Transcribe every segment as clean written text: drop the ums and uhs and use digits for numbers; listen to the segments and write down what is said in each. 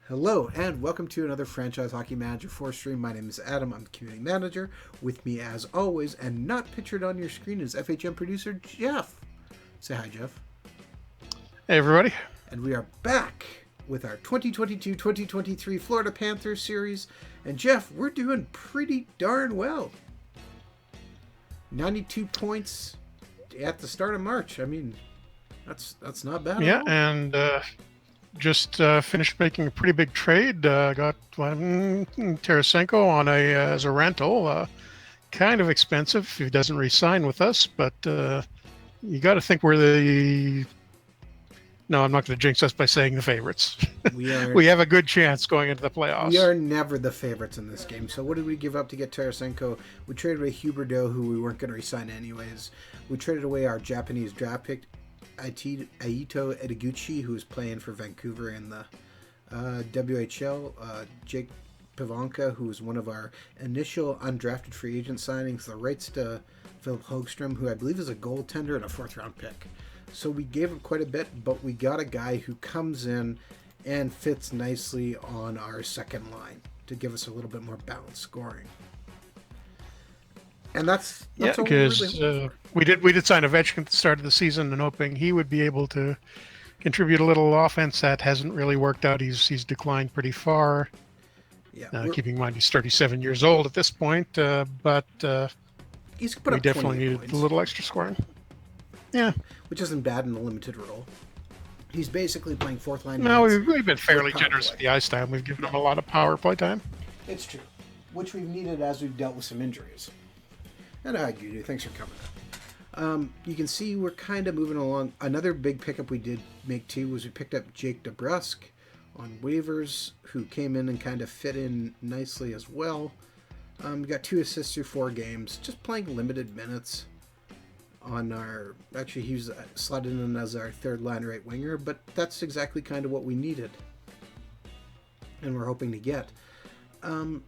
Hello and welcome to another Franchise Hockey Manager 4 stream. My name is Adam. I'm the community manager. With me as always and not pictured on your screen is FHM producer Jeff. Say hi, Jeff. Hey everybody. And we are back with our 2022-2023 Florida Panthers series. And Jeff, we're doing pretty darn well. 92 points at the start of March. I mean, that's not bad at all. And just finished making a pretty big trade. Got Tarasenko on as a rental. Kind of expensive if he doesn't re-sign with us, but you got to think we're the... No, I'm not going to jinx us by saying the favorites. We have a good chance going into the playoffs. We are never the favorites in this game. So what did we give up to get Tarasenko? We traded away Huberdeau, who we weren't going to re-sign anyways. We traded away our Japanese draft pick, Aito Edeguchi, who's playing for Vancouver in the WHL. Jake Pivanka, who was one of our initial undrafted free agent signings. The rights to Philip Hogstrom, who I believe is a goaltender and a fourth-round pick. So we gave him quite a bit, but we got a guy who comes in and fits nicely on our second line to give us a little bit more balanced scoring. And that's because we did sign Ovechkin at the start of the season and hoping he would be able to contribute a little offense. That hasn't really worked out. He's declined pretty far. Yeah, keeping in mind he's 37 years old at this point, but he's put we up definitely needed points, a little extra scoring. Yeah, which isn't bad in a limited role. He's basically playing fourth line. No, we've been fairly generous with the ice time. We've given him a lot of power play time. It's true, which we've needed as we've dealt with some injuries. And hi, Gudu. Thanks for coming up. You can see we're kind of moving along. Another big pickup we did make too was we picked up Jake DeBrusk on waivers, who came in and kind of fit in nicely as well. We got 2 assists through 4 games, just playing limited minutes on our... Actually, he was slotted in as our third line right winger, but that's exactly kind of what we needed. And we're hoping to get. Are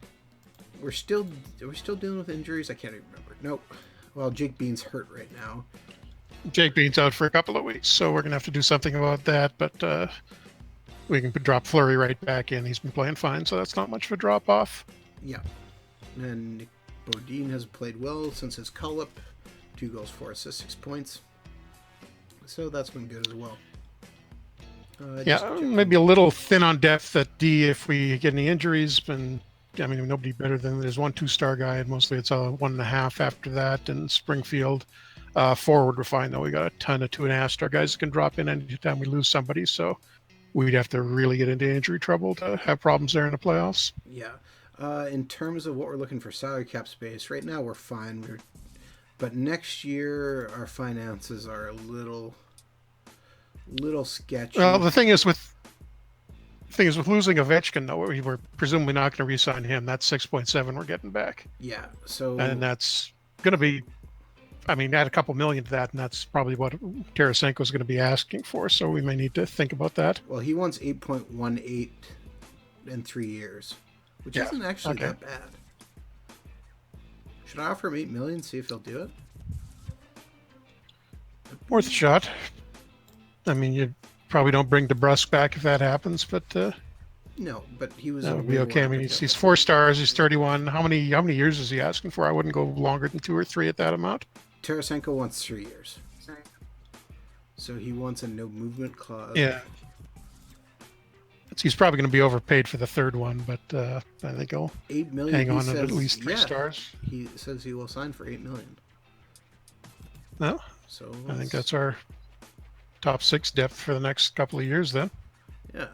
we still dealing with injuries? I can't even remember. Nope. Well, Jake Bean's hurt right now. Jake Bean's out for a couple of weeks, so we're going to have to do something about that, but we can drop Fleury right back in. He's been playing fine, so that's not much of a drop-off. Yeah. And Nick Bodine has played well since his call-up. 2 goals, 4 assists, 6 points. So that's been good as well. Maybe a little thin on depth at D if we get any injuries. Nobody better than there's 1 2-star guy, and mostly it's a 1.5 after that. And Springfield forward, we're fine though. We got a ton of 2.5-star guys that can drop in anytime we lose somebody. So we'd have to really get into injury trouble to have problems there in the playoffs. Yeah. In terms of what we're looking for salary cap space, right now we're fine. But next year our finances are a little sketchy. Well, the thing is with losing Ovechkin, though, we're presumably not going to re-sign him. That's 6.7 we're getting back. Yeah. So and that's going to be, add a couple million to that, and that's probably what Tarasenko is going to be asking for. So we may need to think about that. Well, he wants 8.18 in 3 years, which isn't actually that bad. Should I offer him $8 million? See if he'll do it. Worth a shot. You probably don't bring DeBrusk back if that happens, but no. But he was. That would be okay. He's 4 stars. He's 31. How many years is he asking for? I wouldn't go longer than 2 or 3 at that amount. Tarasenko wants 3 years. So he wants a no movement clause. Yeah. He's probably going to be overpaid for the 3rd one, but I think he'll $8 million, hang on at least 3 stars. He says he will sign for $8 million. No, so I think that's our top 6 depth for the next couple of years then. Yeah,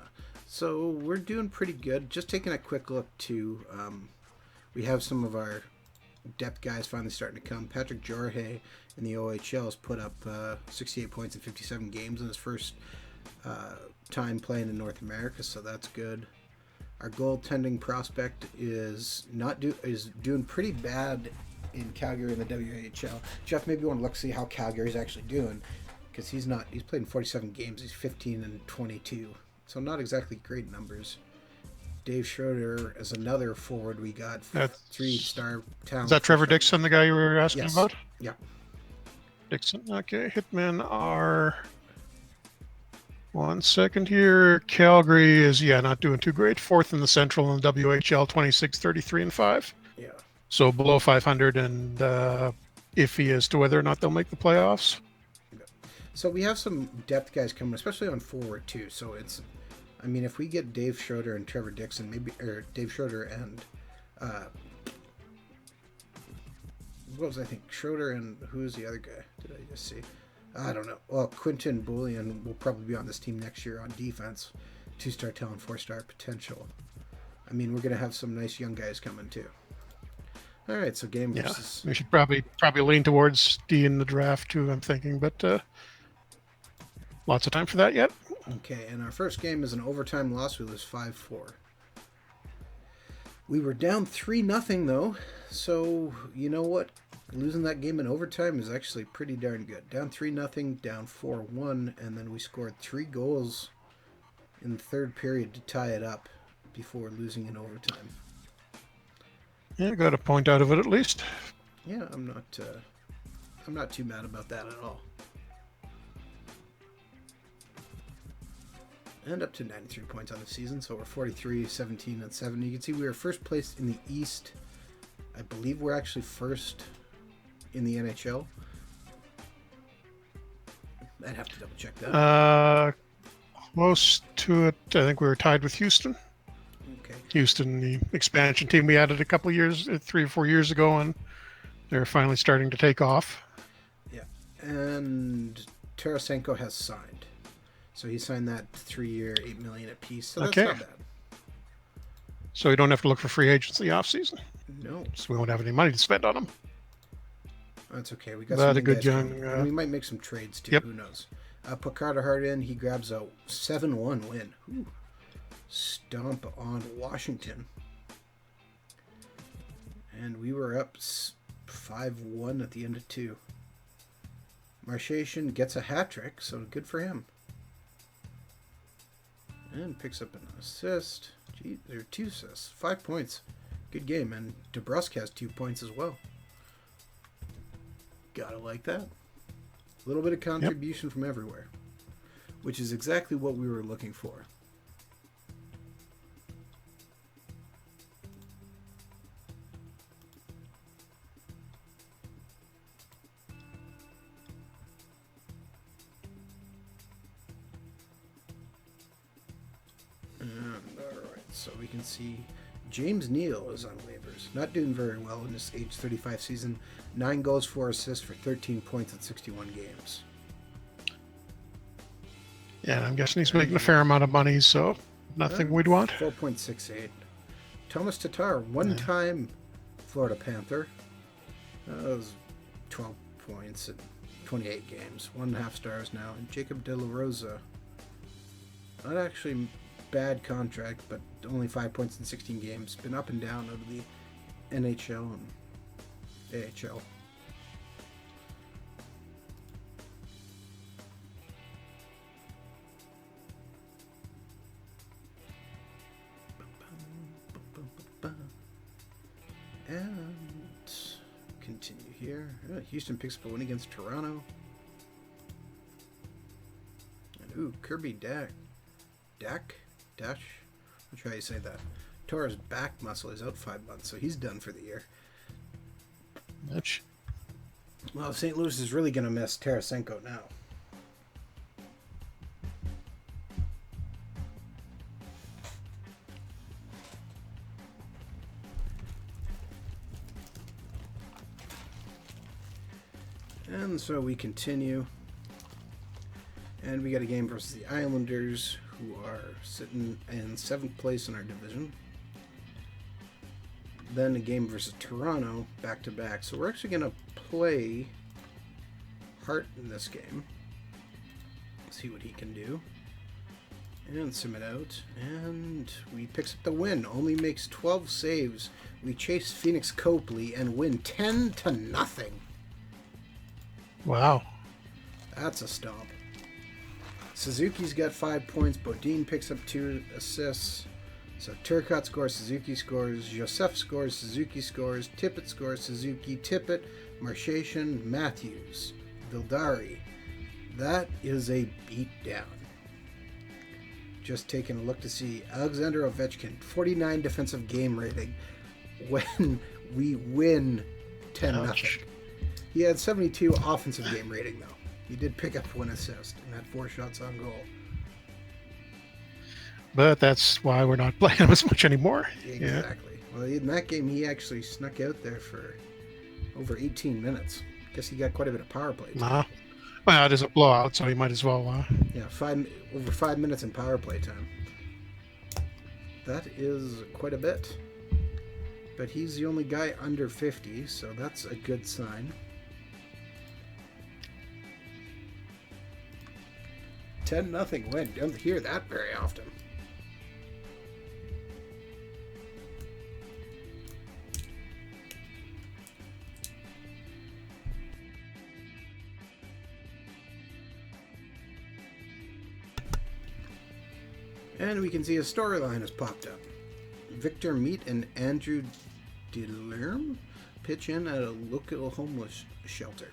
so we're doing pretty good. Just taking a quick look too. We have some of our depth guys finally starting to come. Patrick Jorge in the OHL has put up 68 points in 57 games in his first time playing in North America, so that's good. Our goaltending prospect is doing pretty bad in Calgary in the WHL. Jeff, maybe you want to look see how Calgary's actually doing, because he's played in 47 games. He's 15 and 22, so not exactly great numbers. Dave Schroeder is another forward we got. 3-star talent. Is that Trevor Dixon, the guy you were asking about? Yeah. Dixon. Okay, Hitmen are 1 second here. Calgary is, not doing too great. Fourth in the Central and WHL, 26, 33, and 5. Yeah. So below 500 and iffy as to whether or not they'll make the playoffs. So we have some depth guys coming, especially on forward too. So it's, I mean, if we get Dave Schroeder and Trevor Dixon, maybe, or Dave Schroeder and what was I think? Schroeder and who's the other guy? Did I just see? I don't know. Well, Quinton Bullion will probably be on this team next year on defense. 2-star talent, 4-star potential. I mean, we're going to have some nice young guys coming too. All right, so game versus... We should probably lean towards D in the draft too, I'm thinking, but lots of time for that yet. Okay, and our first game is an overtime loss. We lose 5-4. We were down 3-0 though, so you know what? Losing that game in overtime is actually pretty darn good. Down 3-0, down 4-1, and then we scored 3 goals in the third period to tie it up before losing in overtime. Yeah, got a point out of it at least. Yeah, I'm not too mad about that at all. And up to 93 points on the season, so we're 43, 17, and 7. You can see we were first place in the East. I believe we're actually first in the NHL. I'd have to double check that. Close to it. I think we were tied with Houston. Okay. Houston, the expansion team we added a couple years, 3 or 4 years ago, and they're finally starting to take off. Yeah. And Tarasenko has signed. So he signed that 3-year, $8 million a piece. So that's not bad. So we don't have to look for free agents in the offseason. No. So we won't have any money to spend on them. That's okay. We got some a good young. We might make some trades too. Yep. Who knows? Put Carter Hart in. He grabs a 7-1 win. Ooh. Stomp on Washington. And we were up 5-1 at the end of 2. Marchation gets a hat trick, so good for him. And picks up an assist. Gee, there are 2 assists. 5 points. Good game. And DeBrusque has 2 points as well. Gotta like that. A little bit of contribution from everywhere. Which is exactly what we were looking for. So we can see James Neal is on waivers. Not doing very well in this age 35 season. 9 goals, 4 assists for 13 points in 61 games. Yeah, I'm guessing he's making a fair amount of money, so nothing we'd want. 4.68. Thomas Tatar, one-time Florida Panther. That was 12 points in 28 games. 1.5 stars now. And Jacob De La Rosa. Not actually bad contract, but only 5 points in 16 games. Been up and down out of the NHL and AHL. And continue here. Houston picks up a win against Toronto. And Kirby Dash. I'm not sure how you say that. Tore his back muscle. He's out 5 months, so he's done for the year. Much. Well, St. Louis is really going to miss Tarasenko now. And so we continue. And we got a game versus the Islanders, who are sitting in 7th place in our division. Then a game versus Toronto, back-to-back. So we're actually going to play Hart in this game. See what he can do. And submit out. And we picks up the win. Only makes 12 saves. We chase Phoenix Copley and win 10-0. Wow. That's a stomp. Suzuki's got 5 points. Bodine picks up 2 assists. So Turcotte scores, Suzuki scores, Joseph scores, Suzuki scores, Tippett scores, Suzuki, Tippett, Marchation, Matthews, Vildari. That is a beatdown. just taking a look to see Alexander Ovechkin, 49 defensive game rating when we win 10-0. He had 72 offensive game rating, though. He did pick up 1 assist and had 4 shots on goal. But that's why we're not playing him as much anymore. Exactly. Yeah. Well, in that game, he actually snuck out there for over 18 minutes. Guess he got quite a bit of power play time. Well, it is a blowout, so he might as well. Yeah, over 5 minutes in power play time. That is quite a bit. But he's the only guy under 50, so that's a good sign. 10-0 win. Don't hear that very often. And we can see a storyline has popped up. Victor Meat and Andrew Delerme pitch in at a local homeless shelter,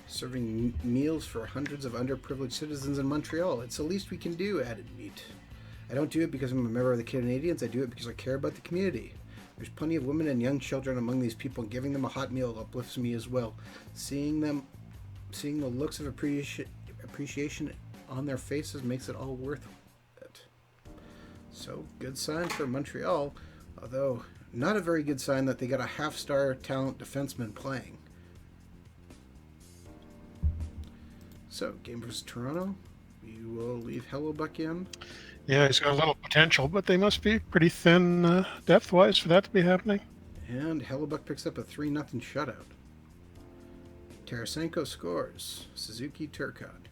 serving meals for hundreds of underprivileged citizens in Montreal. It's the least we can do, added Meat. I don't do it because I'm a member of the Canadians. I do it because I care about the community. There's plenty of women and young children among these people, and giving them a hot meal uplifts me as well. Seeing the looks of appreciation on their faces makes it all worth it. So, good sign for Montreal, although not a very good sign that they got a half-star talent defenseman playing. So, game versus Toronto. We will leave Hellebuck in. Yeah, he's got a little potential, but they must be pretty thin depth-wise for that to be happening. And Hellebuck picks up a 3-0 shutout. Tarasenko scores. Suzuki Turcotte.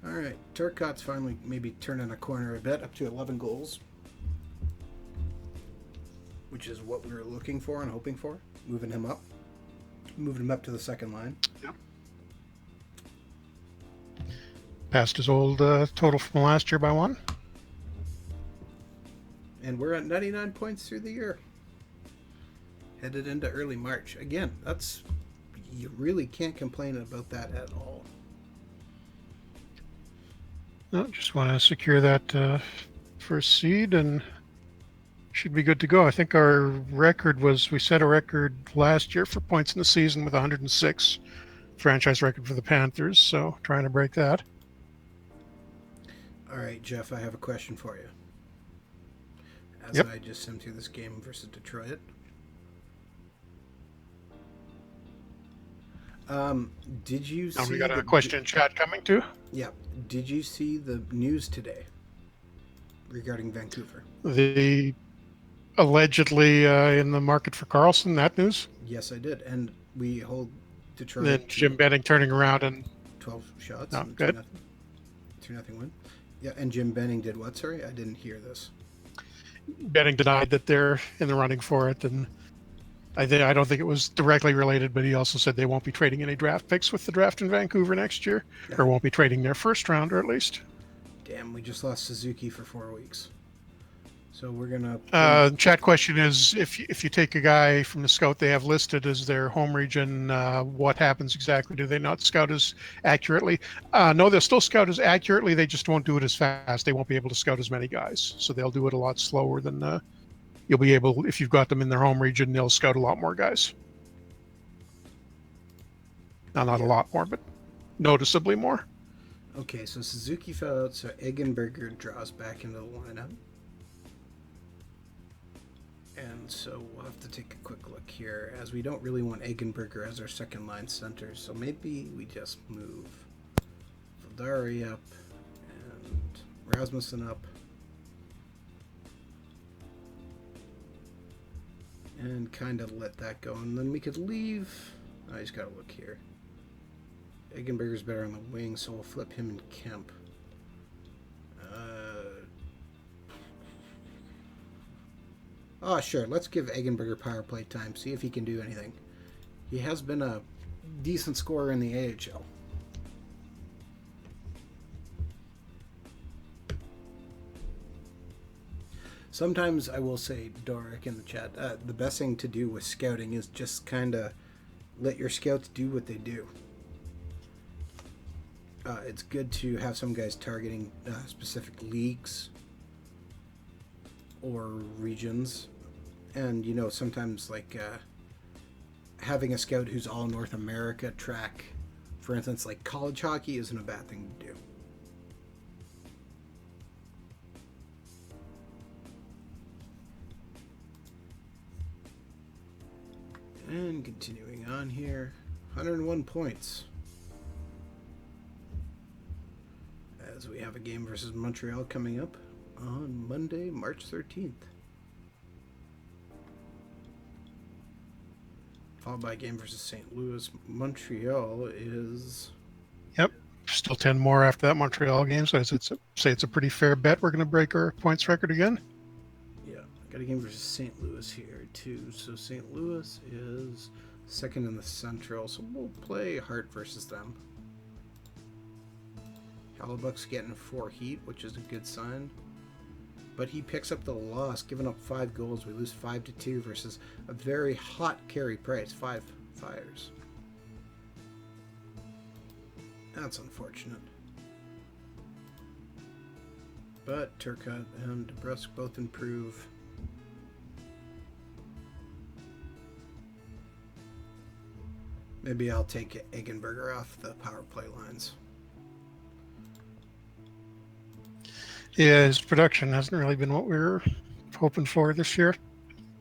All right, Turcotte's finally maybe turning a corner a bit, up to 11 goals, which is what we were looking for and hoping for. Moving him up to the second line. Yep. Passed his old total from last year by 1. And we're at 99 points through the year. Headed into early March. Again, you really can't complain about that at all. No, just want to secure that first seed and should be good to go. I think our record was, we set a record last year for points in the season with 106, franchise record for the Panthers, so trying to break that. All right, Jeff, I have a question for you. As I just sim through this game versus Detroit. Did you see... we got a question in chat coming too? Yeah. Did you see the news today regarding Vancouver? The allegedly in the market for Carlson, that news? Yes, I did. And we hold Detroit... Then Jim Benning turning around and... 12 shots. Oh, good. 2-0 win. Yeah, and Jim Benning did what? Sorry, I didn't hear this. Benning denied that they're in the running for it, and I don't think it was directly related, but he also said they won't be trading any draft picks with the draft in Vancouver next year, or won't be trading their first rounder at least. Damn, we just lost Suzuki for 4 weeks. So we're gonna. Chat question is: if you take a guy from the scout they have listed as their home region, what happens exactly? Do they not scout as accurately? No, they'll still scout as accurately. They just won't do it as fast. They won't be able to scout as many guys, so they'll do it a lot slower than you'll be able. If you've got them in their home region, they'll scout a lot more guys. Not a lot more, but noticeably more. Okay, so Suzuki fell out, so Eggenberger draws back into the lineup. And so we'll have to take a quick look here, as we don't really want Eggenberger as our second line center, so maybe we just move Valdari up and Rasmussen up. And kind of let that go, and then we could leave... I just gotta look here. Eggenberger's better on the wing, so we'll flip him and Kemp. Oh, sure. Let's give Eggenberger power play time. See if he can do anything. He has been a decent scorer in the AHL. Sometimes I will say, Doric in the chat, the best thing to do with scouting is just kind of let your scouts do what they do. It's good to have some guys targeting specific leagues or regions. And, sometimes like having a scout who's all North America track, for instance, like college hockey isn't a bad thing to do. And continuing on here, 101 points. As we have a game versus Montreal coming up on Monday, March 13th. Followed by a game versus St. Louis. Montreal is... Yep. Still 10 more after that Montreal game, so I'd say it's a pretty fair bet we're going to break our points record again. Yeah, got a game versus St. Louis here, too. So St. Louis is second in the Central, so we'll play Hart versus them. Hellebuck's getting 4 heat, which is a good sign. But he picks up the loss, giving up 5 goals. We lose 5-2 versus a very hot Carey Price, 5 fires. That's unfortunate. But Turcotte and DeBrusque both improve. Maybe I'll take Eggenberger off the power play lines. Yeah, his production hasn't really been what we were hoping for this year.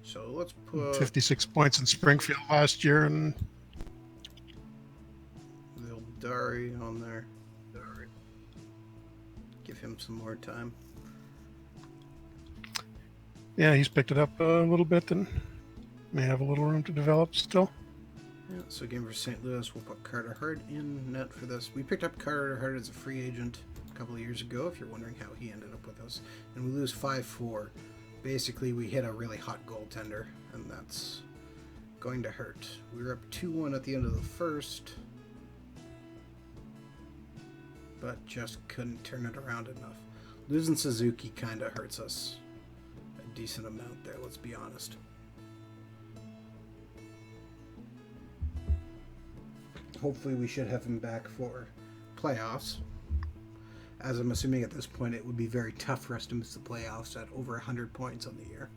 So let's put 56 points in Springfield last year, and Will Dari on there. Give him some more time. Yeah, he's picked it up a little bit and may have a little room to develop still. Yeah, so game for St. Louis, we'll put Carter Hart in net for this. We picked up Carter Hart as a free agent a couple of years ago, if you're wondering how he ended up with us. And we lose 5-4. Basically, we hit a really hot goaltender, and that's going to hurt. We were up 2-1 at the end of the first, but just couldn't turn it around enough. Losing Suzuki kind of hurts us a decent amount there, let's be honest. Hopefully we should have him back for playoffs. As I'm assuming at this point it would be very tough for us to miss the playoffs at over 100 points on the year.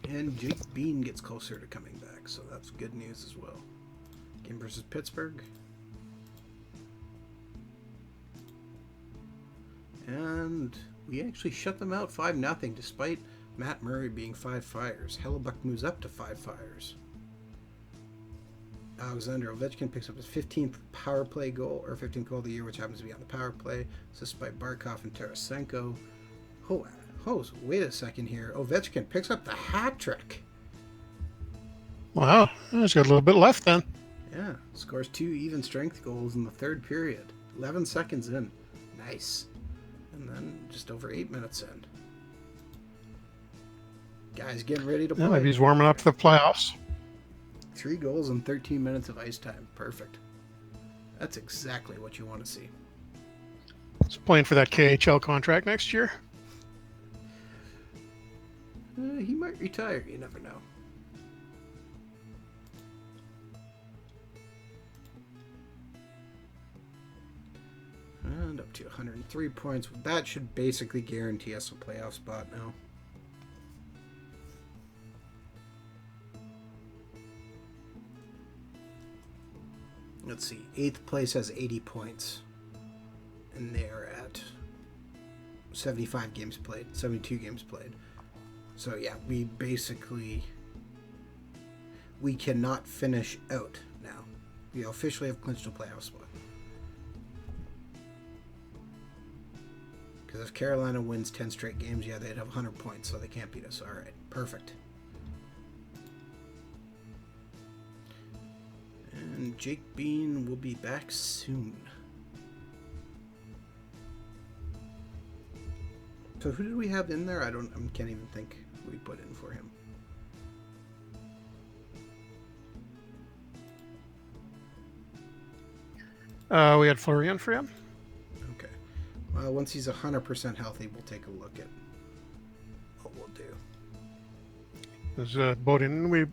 And Jake Bean gets closer to coming back, so that's good news as well. Game versus Pittsburgh. And we actually shut them out 5-0 despite Matt Murray being 5 fires. Hellebuck moves up to 5 fires. Alexander Ovechkin picks up his 15th power play goal, or 15th goal of the year, which happens to be on the power play. Assisted by Barkov and Tarasenko. Oh, wait a second here. Ovechkin picks up the hat trick. Wow, he's got a little bit left then. Yeah, scores 2 even strength goals in the third period. 11 seconds in. Nice. And then just over 8 minutes in. Guys getting ready to play. Yeah, maybe he's warming up for the playoffs. 3 goals in 13 minutes of ice time. Perfect. That's exactly what you want to see. He's playing for that KHL contract next year. He might retire. You never know. And up to 103 points. That should basically guarantee us a playoff spot now. Let's see. 8th place has 80 points. And they're at 75 games played. 72 games played. So yeah, we cannot finish out now. We officially have clinched a playoff spot. Because if Carolina wins 10 straight games, yeah, they'd have 100 points, so they can't beat us. All right, perfect. And Jake Bean will be back soon. So who did we have in there? I can't even think who we put in for him. We had Florian for him. Okay. Well, once he's 100% healthy, we'll take a look at what we'll do. As Bowden, we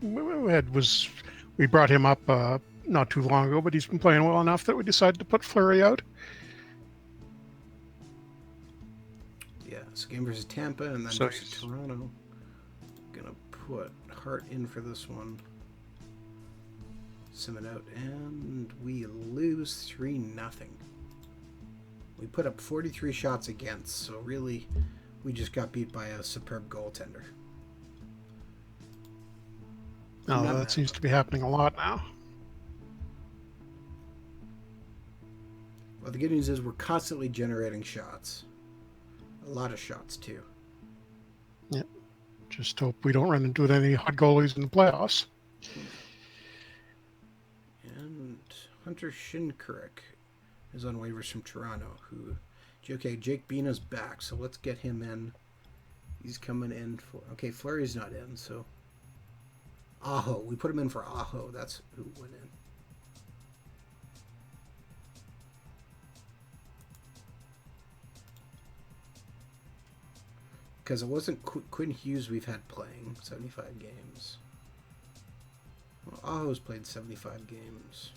brought him up not too long ago, but he's been playing well enough that we decided to put Fleury out. Yeah, so game versus Tampa and then versus Toronto. Gonna put Hart in for this one. Sim it out, and we lose 3-0. We put up 43 shots against, so really we just got beat by a superb goaltender. Oh, that seems to be happening a lot now. Well, the good news is we're constantly generating shots. A lot of shots, too. Yeah. Just hope we don't run into any hot goalies in the playoffs. And Hunter Shinkarek is on waivers from Toronto. Okay, Jake Beana's back, so let's get him in. He's coming in for... Okay, Fleury's not in, so... Aho. We put him in for Aho. That's who went in. Because it wasn't Quinn Hughes we've had playing 75 games. Well, Aho's played 75 games.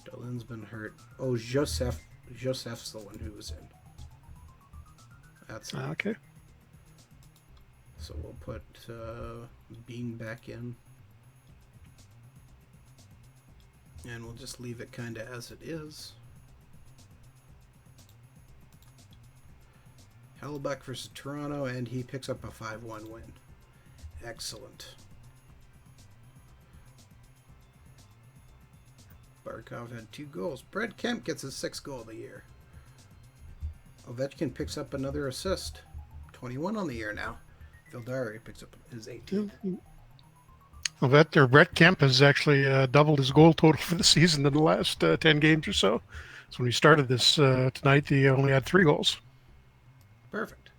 Dolan's been hurt. Oh, Joseph's the one who was in. That's okay. So we'll put Bean back in. And we'll just leave it kind of as it is. Hellebuck versus Toronto, and he picks up a 5-1 win. Excellent. Barkov had 2 goals. Brett Kemp gets his 6th goal of the year. Ovechkin picks up another assist. 21 on the year now. Vildari picks up his 18th. Brett Kemp has actually doubled his goal total for the season in the last 10 games or so. So when he started this tonight, he only had 3 goals. Perfect.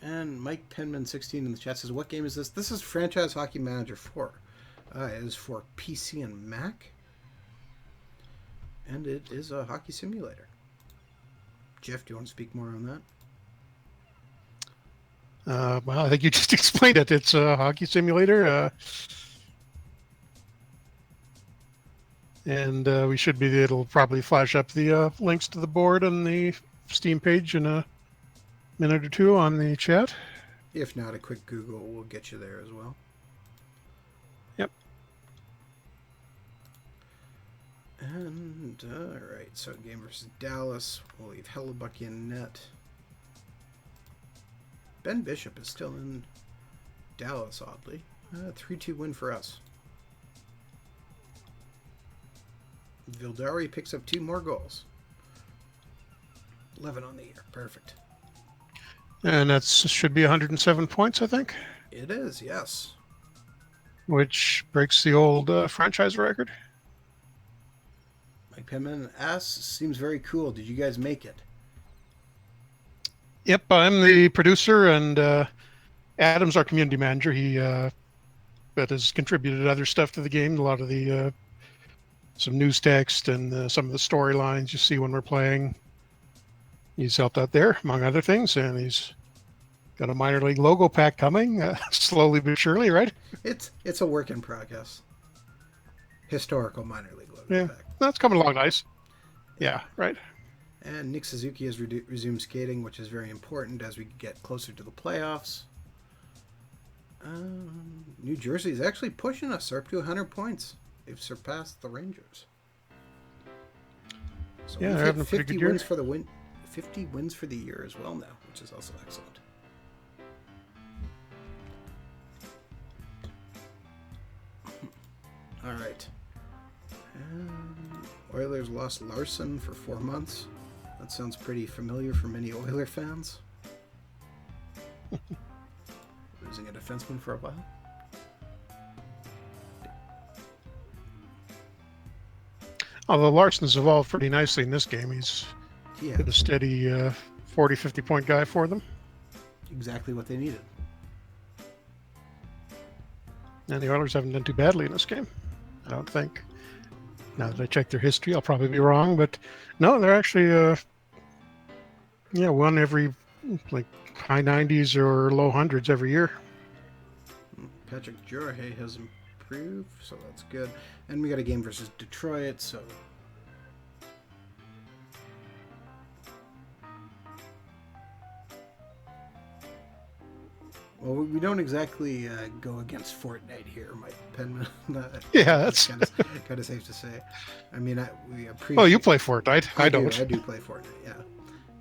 And Mike Penman, 16 in the chat, says, what game is this? This is Franchise Hockey Manager 4. It is for PC and Mac. And it is a hockey simulator. Jeff, do you want to speak more on that? Well, I think you just explained it. It's a hockey simulator. And it'll probably flash up the links to the board on the Steam page in a minute or two on the chat. If not, a quick Google will get you there as well. Yep. And, alright, so game versus Dallas. We'll leave Hellebuck in net. Ben Bishop is still in Dallas, oddly. 3-2 win for us. Vildari picks up 2 more goals. 11 on the year. Perfect. And that should be 107 points, I think. It is, yes. Which breaks the old franchise record. Mike Penman asks, seems very cool. Did you guys make it? Yep, I'm the producer, and Adam's our community manager. He has contributed other stuff to the game, a lot of the some news text and some of the storylines you see when we're playing. He's helped out there, among other things, and he's got a minor league logo pack coming, slowly but surely, right? It's a work in progress. Historical minor league logo pack. That's coming along nice. Yeah, right. And Nick Suzuki has resumed skating, which is very important as we get closer to the playoffs. New Jersey is actually pushing us. They're up to 100 points. They've surpassed the Rangers. So yeah, we've hit 50 wins for the 50 wins for the year as well now, which is also excellent. All right. Oilers lost Larson for 4 months. That sounds pretty familiar for many Oiler fans. Losing a defenseman for a while. Although Larson's evolved pretty nicely in this game. He's been a steady 40, 50-point guy for them. Exactly what they needed. And the Oilers haven't done too badly in this game, I don't think. Now that I check their history, I'll probably be wrong, but no, they're actually won every high 90s or low hundreds every year. Patrick Jorge has improved, so that's good. And we got a game versus Detroit, so... Well, we don't exactly go against Fortnite here, Mike Penman. Yeah, that's kind of safe to say. I mean, we appreciate... Oh, you play Fortnite. I don't. I do play Fortnite, yeah.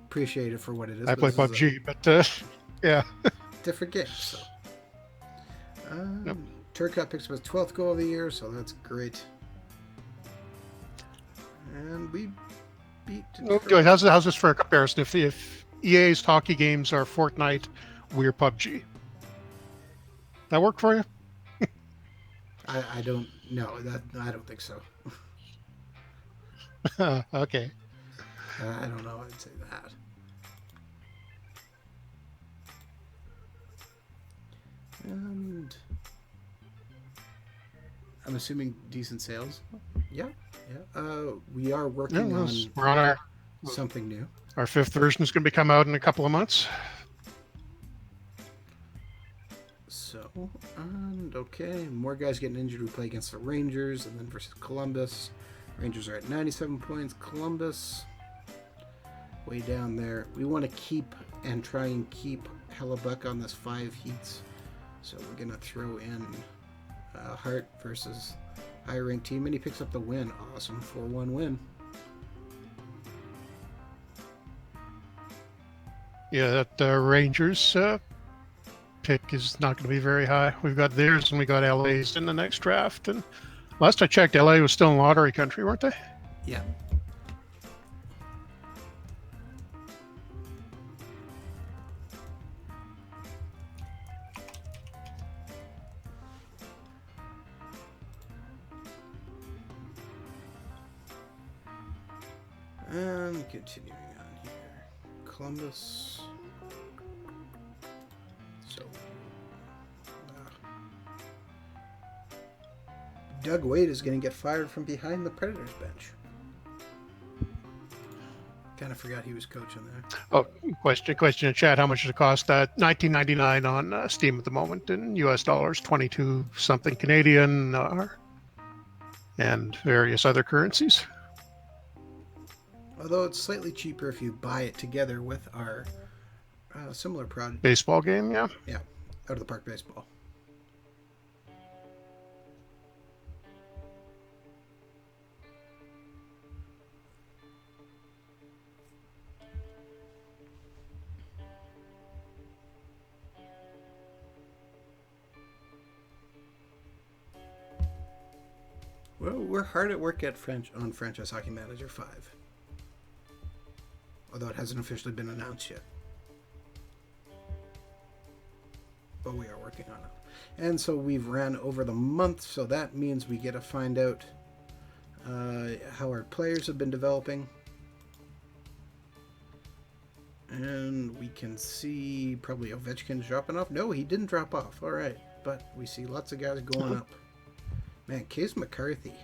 Appreciate it for what it is. I play PUBG, but yeah. Different game, so... Yep. Turcotte picks up his 12th goal of the year, so that's great. And we beat... Okay, how's this for a comparison? If EA's hockey games are Fortnite, we're PUBG. That work for you? I don't know. I don't think so. Okay. I don't know. I'd say that. And I'm assuming decent sales. Yeah. We are working on we're on our something new. Our 5th version is going to be come out in a couple of months. So, and okay, more guys getting injured. We play against the Rangers and then versus Columbus. Rangers are at 97 points. Columbus, way down there. We want to keep and try and keep Hellebuck on this 5 heats. So we're going to throw in Hart versus high-ranked team, and he picks up the win. Awesome, 4-1 win. Yeah, that Rangers pick is not going to be very high. We've got theirs and we got LA's in the next draft. And last I checked, LA was still in lottery country, weren't they? Yeah. And continuing on here, Columbus. So, Doug Wade is going to get fired from behind the Predators bench. Kind of forgot he was coaching there. Oh, question in chat. How much does it cost? $19.99 on Steam at the moment in US dollars, 22 something Canadian, and various other currencies. Although it's slightly cheaper if you buy it together with our similar product. Baseball game, yeah. Yeah, out of the park baseball. Well, we're hard at work on Franchise Hockey Manager 5. Although it hasn't officially been announced yet. But we are working on it. And so we've ran over the month, so that means we get to find out how our players have been developing. And we can see probably Ovechkin's dropping off. No, he didn't drop off. All right. But we see lots of guys going up. Man, Case McCarthy.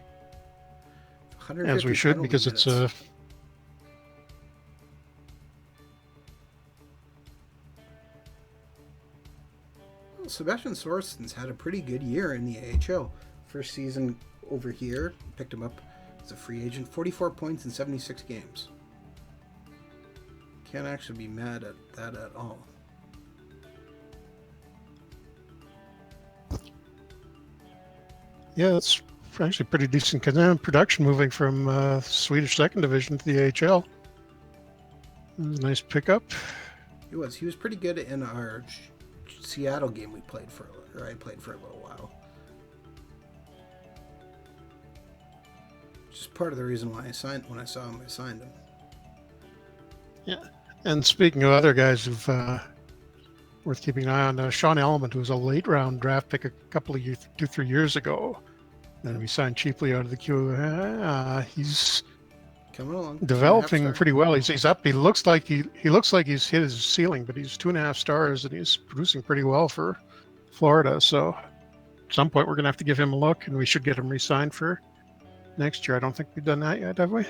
As we should, because minutes. it's Well, Sebastian Sorensen's had a pretty good year in the AHL. First season over here, picked him up as a free agent. 44 points in 76 games. Can't actually be mad at that at all. Yeah, it's actually pretty decent production moving from Swedish second division to the AHL. It was a nice pickup. He was pretty good in our Seattle game I played for a little while. Just part of the reason why I signed him. Yeah, and speaking of other guys who've worth keeping an eye on, Sean Element, who was a late round draft pick a couple of 2-3 years ago. Then we signed cheaply out of the queue. He's coming along, developing pretty well. He's up. He looks like he's hit his ceiling, but he's 2.5 stars and he's producing pretty well for Florida. So at some point we're gonna have to give him a look, and we should get him re-signed for next year. I don't think we've done that yet, have we?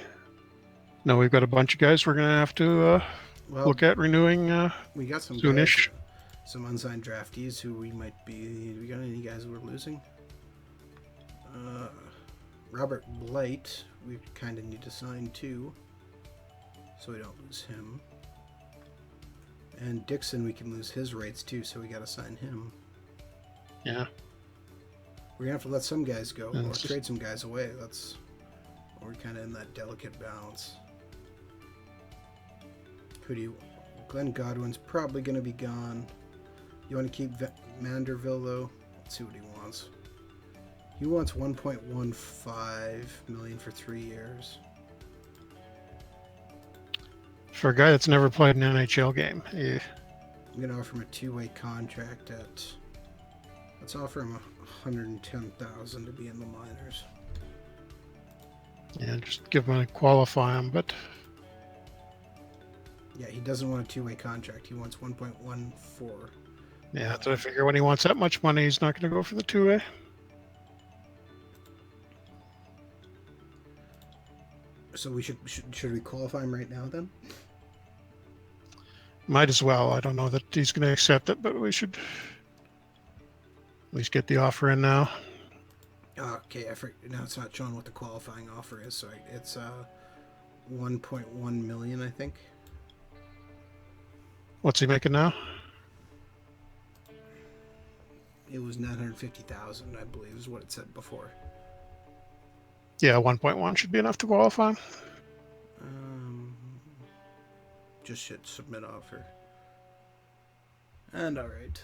No, we've got a bunch of guys we're gonna have to look at renewing we got some soonish. some unsigned draftees who we might be. Do we got any guys we're losing? Robert Blight, we kind of need to sign too, so we don't lose him. And Dixon, we can lose his rates too, so we got to sign him. Yeah. We're gonna have to let some guys go Yeah, or trade some guys away. We're kind of in that delicate balance. Glenn Godwin's probably gonna be gone. You want to keep Manderville though? Let's see what he wants. He wants 1.15 million for 3 years. For a guy that's never played an NHL game. Yeah. I'm gonna offer him a 2-way contract at. Let's offer him 110,000 to be in the minors. Yeah, just give him a qualify him, but Yeah, he doesn't want a 2-way contract. He wants 1.14. yeah, that's what I figure. When he wants that much money, he's not going to go for the 2-way. So we should we qualify him right now then? Might as well. I don't know that he's going to accept it, but we should at least get the offer in now. Okay, now it's not showing what the qualifying offer is. So it's 1.1 million, I think. What's he making now? It was 950,000, I believe, is what it said before. Yeah, 1.1 should be enough to qualify. Just should submit offer. And all right,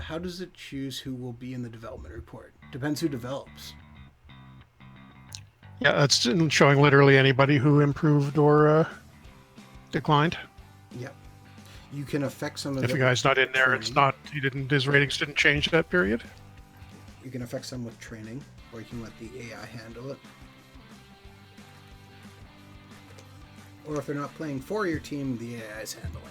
how does it choose who will be in the development report? Depends who develops. Yeah, that's showing literally anybody who improved or declined. Yep. You can affect some of If it a guy's not in there, training. it's not. His ratings didn't change that period. You can affect some with training, or you can let the AI handle it. Or if they're not playing for your team, the AI is handling it.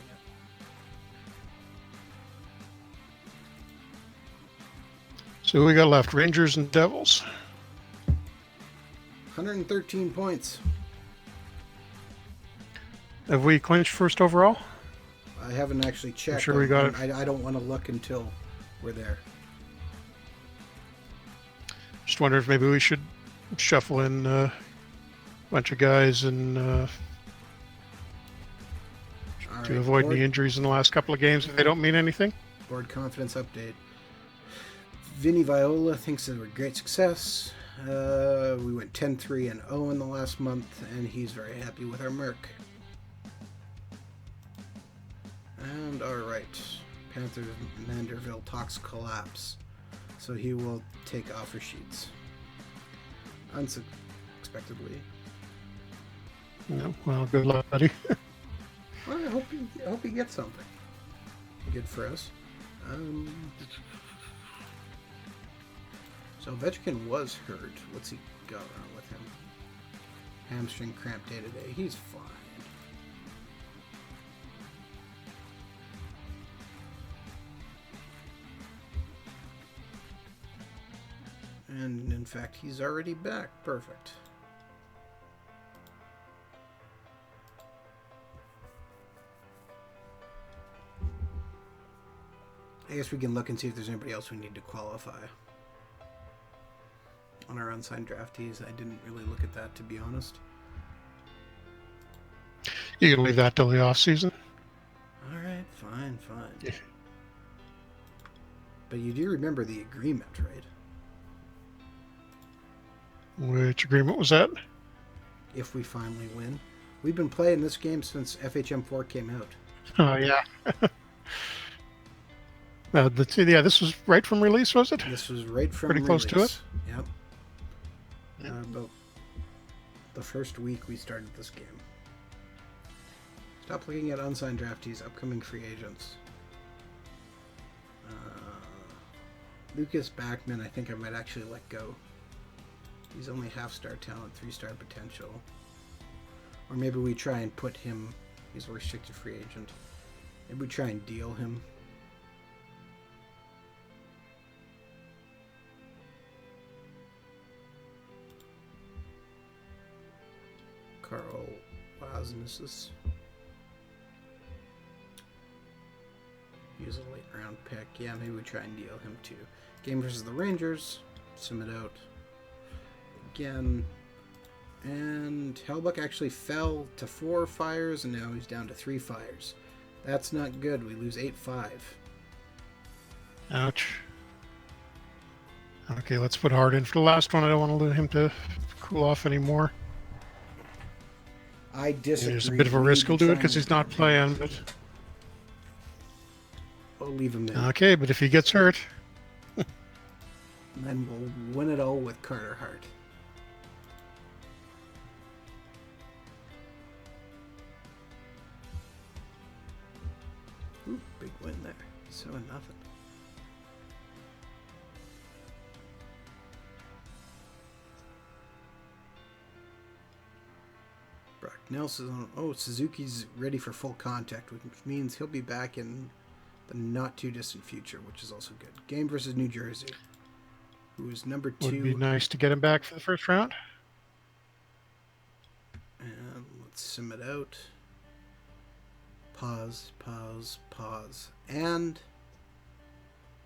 So who we got left? Rangers and Devils. 113 points. Have we clinched first overall? I haven't actually checked. I'm sure we got it. I don't want to look until we're there. Just wonder if maybe we should shuffle in a bunch of guys and to avoid any injuries in the last couple of games if they don't mean anything. Board confidence update. Vinny Viola thinks it was a great success. We went 10-3 and 0 in the last month, and he's very happy with our Merc. And all right, Panthers Manderville talks collapse, so he will take offer sheets. Unexpectedly. No, well, good luck, buddy. Well, I hope he gets something good for us. So Ovechkin was hurt. What's he got wrong with him? Hamstring cramp day to day. He's fine. And in fact, he's already back. Perfect. I guess we can look and see if there's anybody else we need to qualify. On our unsigned draftees, I didn't really look at that, to be honest. You can leave that till the off season. All right, fine. Yeah. But you do remember the agreement, right? Which agreement was that? If we finally win. We've been playing this game since FHM4 came out. Oh, yeah. This was right from release, was it? This was right from Pretty close to it? Yep. Yeah. About the first week we started this game. Stop looking at unsigned draftees, upcoming free agents. Lucas Backman, I think I might actually let go. He's only half-star talent, 3-star potential. Or maybe we try and put him... He's a restricted free agent. Maybe we try and deal him. Carl Wozniak. Use a late round pick. Yeah, maybe we try and deal him too. Game versus the Rangers. Sim it out. Again. And Hellbuck actually fell to 4 fires, and now he's down to 3 fires. That's not good. We lose 8-5. Ouch. Okay, let's put Hard in for the last one. I don't want to let him to cool off anymore. I disagree. There's a bit of a risk he'll do it because he's not playing. But... I'll leave him in. Okay, but if he gets hurt... then we'll win it all with Carter Hart. Ooh, big win there. 7-0. Brock Nelson. Oh, Suzuki's ready for full contact, which means he'll be back in the not too distant future, which is also good. Game versus New Jersey, who is number 2. Would be nice to get him back for the first round. And let's sim it out. Pause, pause, pause. And...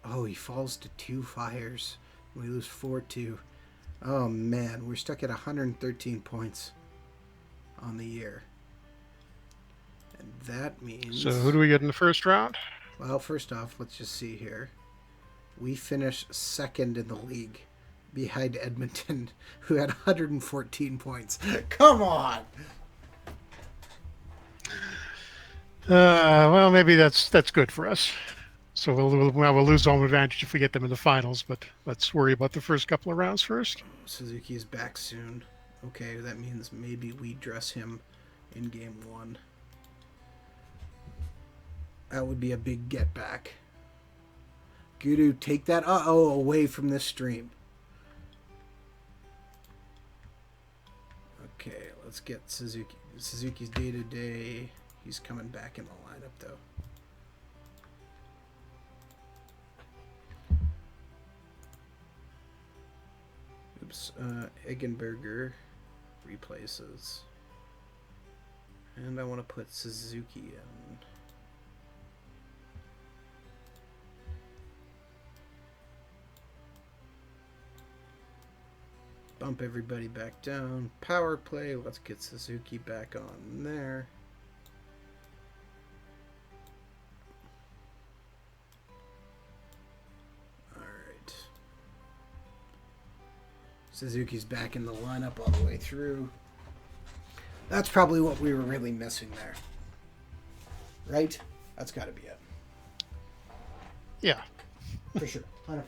oh, he falls to 2 fires. We lose 4-2. Oh, man. We're stuck at 113 points on the year. And that means... so who do we get in the first round? well, first off, let's just see here. We finish second in the league behind Edmonton, who had 114 points. Come on! Well, maybe that's good for us. So we'll lose home advantage if we get them in the finals, but let's worry about the first couple of rounds first. Suzuki is back soon. Okay, that means maybe we dress him in game 1. That would be a big get back. Gudu, take that away from this stream. Okay, let's get Suzuki. Suzuki's day-to-day. He's coming back in the lineup, though. Oops. Eggenberger replaces. And I want to put Suzuki in. Bump everybody back down. Power play. Let's get Suzuki back on there. Alright. Suzuki's back in the lineup all the way through. That's probably what we were really missing there. Right? That's got to be it. Yeah. For sure. 100%.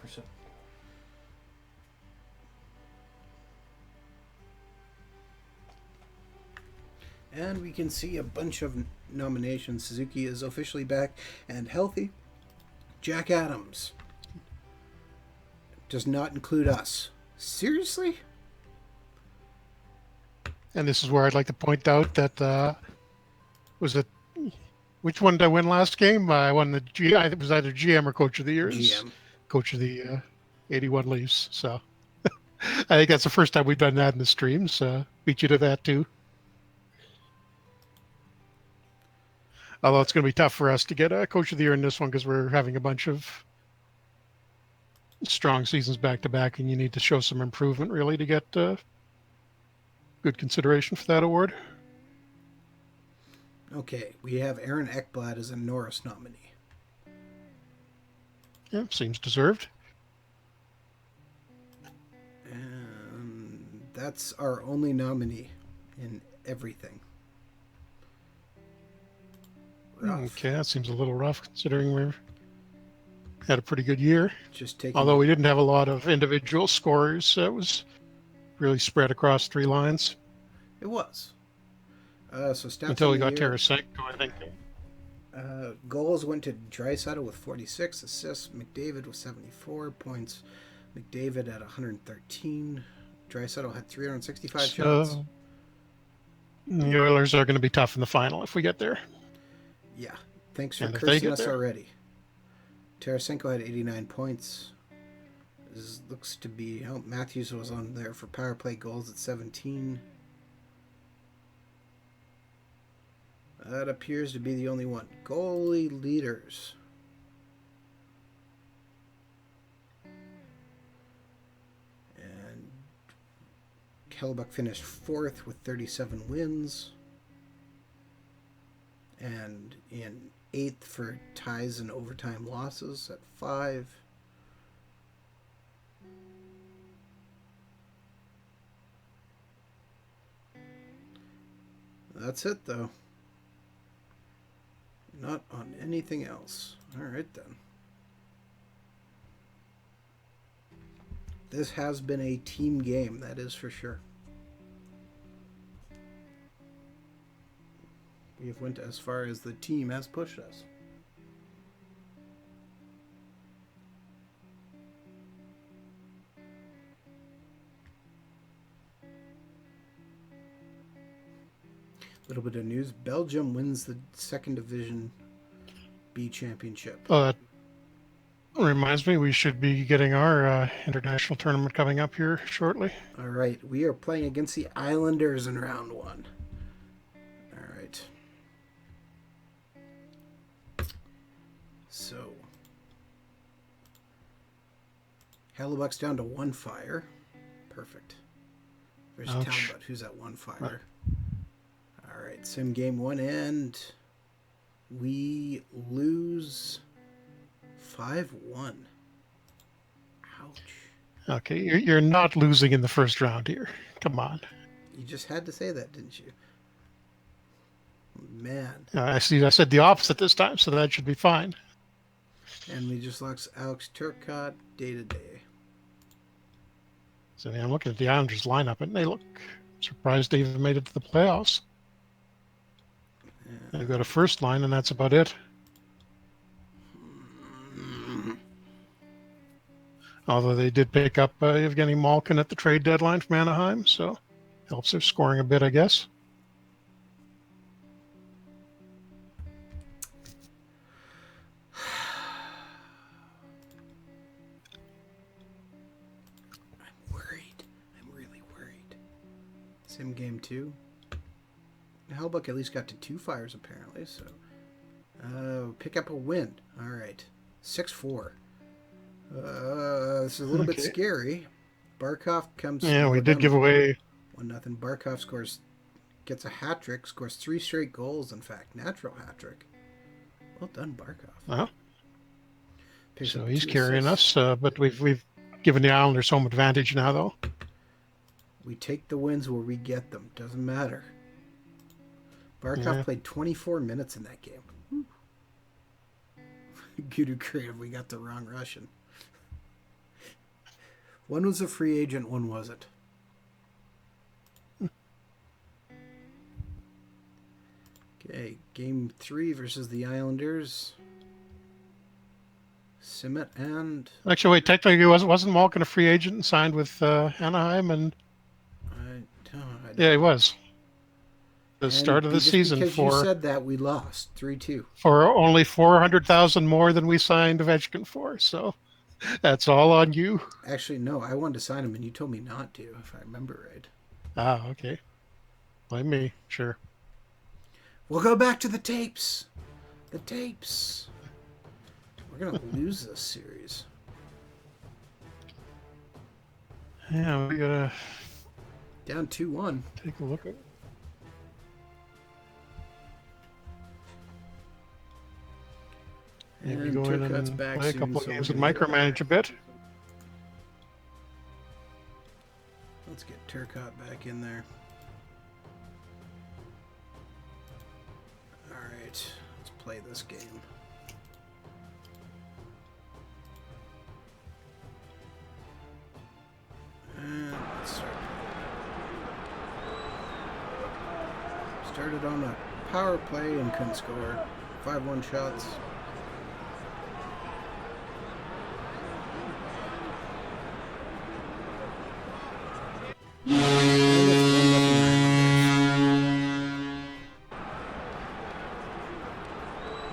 And we can see a bunch of nominations. Suzuki is officially back and healthy. Jack Adams does not include us. Seriously? And this is where I'd like to point out that which one did I win last game? I won the it was either GM or Coach of the Year. GM. Coach of the 81 Leafs. So I think that's the first time we've done that in the streams. Beat you to that too. Although it's going to be tough for us to get a Coach of the Year in this one because we're having a bunch of strong seasons back to back, and you need to show some improvement really to get good consideration for that award. Okay, we have Aaron Ekblad as a Norris nominee. Yeah, seems deserved. And that's our only nominee in everything. Rough. Okay, that seems a little rough considering we've had a pretty good year. Just taking. Although we didn't have a lot of individual scorers, it was really spread across 3 lines. It was. So stats until we on the got year, Tarasenko, I think. Goals went to Draisaitl with 46 assists. McDavid with 74 points. McDavid at 113. Draisaitl had 365 shots. The Oilers are going to be tough in the final if we get there. Yeah. Thanks for And if they cursing get us there. already. Tarasenko had 89 points. This looks to be... Oh, Matthews was on there for power play goals at 17. That appears to be the only one. Goalie leaders. Hellebuck finished 4th with 37 wins. And in 8th for ties and overtime losses at 5. That's it, though. Not on anything else. All right, then. This has been a team game, that is for sure. We have went as far as the team has pushed us. A little bit of news. Belgium wins the 2nd Division B championship. Oh, that reminds me, we should be getting our international tournament coming up here shortly. All right. We are playing against the Islanders in round 1. All right. So, Hellebuck's down to 1 fire. Perfect. There's Talbot, who's at 1 fire. All right, sim game 1 and we lose 5-1. Ouch. Okay, you're not losing in the first round here. Come on. You just had to say that, didn't you? Man. I see. I said the opposite this time, so that should be fine. And we just lost Alex Turcotte day to day. So I'm looking at the Islanders lineup, and they look surprised they even made it to the playoffs. Yeah. They've got a first line, and that's about it. Although they did pick up Evgeny Malkin at the trade deadline from Anaheim, so helps their scoring a bit, I guess. I'm worried. I'm really worried. Sim game 2. Hellebuck at least got to 2 fires, apparently, so... pick up a win. All right. 6-4. This is a little bit scary. Barkov comes... Yeah, we did give away... 1-0. Barkov gets a hat-trick, scores 3 straight goals, in fact. Natural hat-trick. Well done, Barkov. Well, so he's carrying us, but we've given the Islanders home advantage now, though. We take the wins where we get them. Doesn't matter. Barkov played 24 minutes in that game. Gudu creative, we got the wrong Russian. One was a free agent, one wasn't. Okay, game 3 versus the Islanders. Simmett and... Actually, wait, technically wasn't Malkin a free agent and signed with Anaheim? And yeah, he was. The start of the season because you said that, we lost 3-2 for only $400,000 more than we signed Ovechkin for. So that's all on you. Actually, no, I wanted to sign him, and you told me not to, if I remember right. Ah, okay. Blame me, sure. We'll go back to the tapes. The tapes. We're gonna lose this series. Yeah, we gotta down 2-1. Take a look at it. Maybe go in and play a couple of games and micromanage a bit. Let's get Turcotte back in there. All right, let's play this game. And let's start. Started on a power play and couldn't score. 5-1 shots.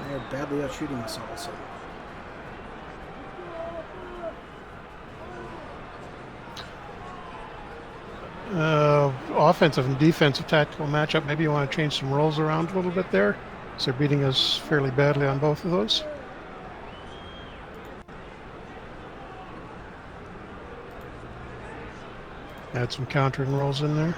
They're badly out shooting us also. Offensive and defensive tactical matchup. Maybe you want to change some roles around a little bit there. So they're beating us fairly badly on both of those. Add some countering rolls in there.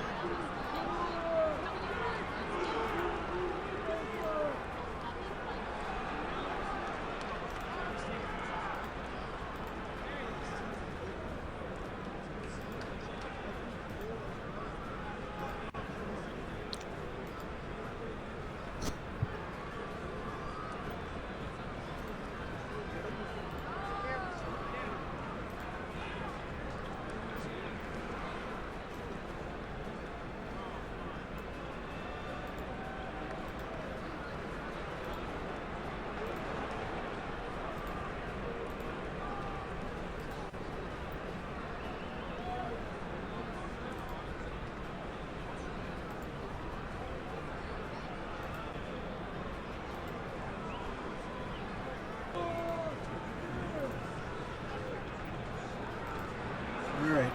All right.